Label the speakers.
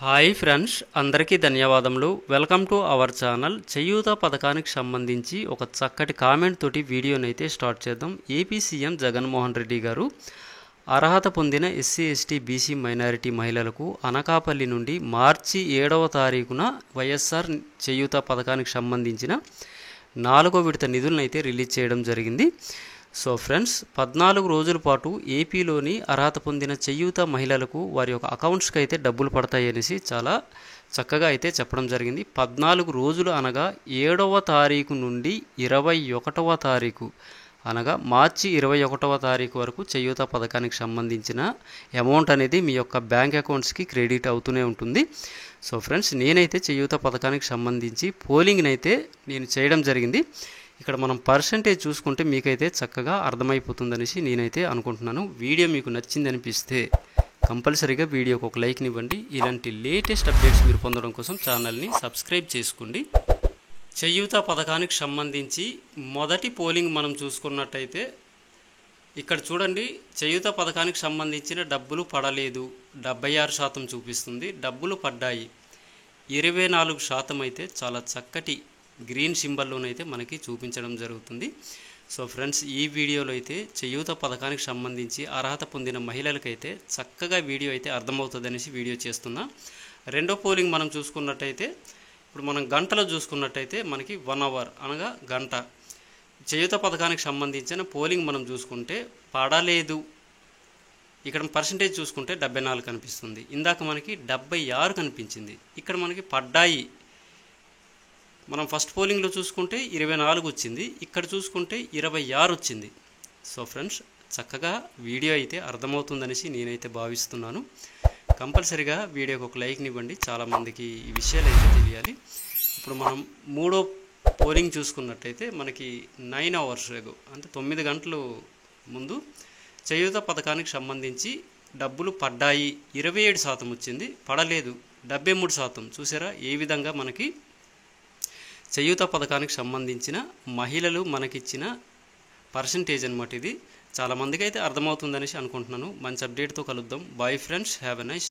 Speaker 1: Hi friends, అందరికీ ధన్యవాదములు. Welcome to our channel. చేయూత పథకానికి సంబంధించి ఒక చక్కటి కామెంట్ తోటి వీడియోనైతే స్టార్ట్ చేద్దాం. ఏపీ సీఎం జగన్మోహన్ రెడ్డి గారు అర్హత పొందిన ఎస్సీ ఎస్టీ బీసీ మైనారిటీ మహిళలకు అనకాపల్లి నుండి మార్చి 7వ తారీఖున వైఎస్ఆర్ చేయూత పథకానికి సంబంధించిన 4వ విడత నిధులను అయితే రిలీజ్ చేయడం జరిగింది. సో ఫ్రెండ్స్, 14 రోజుల పాటు ఏపీలోని అర్హత పొందిన చేయూత మహిళలకు వారి యొక్క అకౌంట్స్కి అయితే డబ్బులు పడతాయి అనేసి చాలా చక్కగా అయితే చెప్పడం జరిగింది. 14 రోజులు అనగా 7వ తారీఖు నుండి 21వ తారీఖు అనగా మార్చి 21వ తారీఖు వరకు చేయూత పథకానికి సంబంధించిన అమౌంట్ అనేది మీ యొక్క బ్యాంక్ అకౌంట్స్కి క్రెడిట్ అవుతూనే ఉంటుంది. సో ఫ్రెండ్స్, నేనైతే చేయూత పథకానికి సంబంధించి పోలింగ్ని అయితే నేను చేయడం జరిగింది. ఇక్కడ మనం పర్సంటేజ్ చూసుకుంటే మీకైతే చక్కగా అర్థమైపోతుందనేసి నేనైతే అనుకుంటున్నాను. వీడియో మీకు నచ్చింది అనిపిస్తే కంపల్సరీగా వీడియోకి ఒక లైక్ని ఇవ్వండి. ఇలాంటి లేటెస్ట్ అప్డేట్స్ మీరు పొందడం కోసం ఛానల్ని సబ్స్క్రైబ్ చేసుకోండి. చేయూత పథకానికి సంబంధించి మొదటి పోలింగ్ మనం చూసుకున్నట్టయితే ఇక్కడ చూడండి, చేయూత పథకానికి సంబంధించిన డబ్బులు పడలేదు 76% చూపిస్తుంది. డబ్బులు పడ్డాయి 24% అయితే చాలా చక్కటి గ్రీన్ సింబల్లోనైతే మనకి చూపించడం జరుగుతుంది. సో ఫ్రెండ్స్, ఈ వీడియోలో అయితే చేయూత పథకానికి సంబంధించి అర్హత పొందిన మహిళలకైతే చక్కగా వీడియో అయితే అర్థమవుతుందనేసి వీడియో చేస్తున్నా. రెండో పోలింగ్ మనం చూసుకున్నట్టయితే ఇప్పుడు మనం గంటలో చూసుకున్నట్టయితే మనకి 1 అవర్ అనగా గంట చేయూత పథకానికి సంబంధించిన పోలింగ్ మనం చూసుకుంటే పడలేదు. ఇక్కడ పర్సంటేజ్ చూసుకుంటే 74 కనిపిస్తుంది. ఇందాక మనకి 76 కనిపించింది. ఇక్కడ మనకి పడ్డాయి. మనం ఫస్ట్ పోలింగ్లో చూసుకుంటే 24 వచ్చింది, ఇక్కడ చూసుకుంటే 26 వచ్చింది. సో ఫ్రెండ్స్, చక్కగా వీడియో అయితే అర్థమవుతుందనేసి నేనైతే భావిస్తున్నాను. కంపల్సరీగా వీడియోకి ఒక లైక్ని ఇవ్వండి. చాలామందికి ఈ విషయాలు అయితే తెలియాలి. ఇప్పుడు మనం మూడో పోలింగ్ చూసుకున్నట్టయితే మనకి 9 అవర్స్ అంటే 9 గంటలు ముందు చేయూత పథకానికి సంబంధించి డబ్బులు పడ్డాయి 27% వచ్చింది, పడలేదు 73%. చూసారా ఏ విధంగా మనకి చేయూత పథకానికి సంబంధించిన మహిళలు మనకిచ్చిన పర్సంటేజ్ అనమాట. ఇది చాలామందికి అయితే అర్థమవుతుందనేసి అనుకుంటున్నాను. మంచి అప్డేట్తో కలుద్దాం. Bye friends, have a nice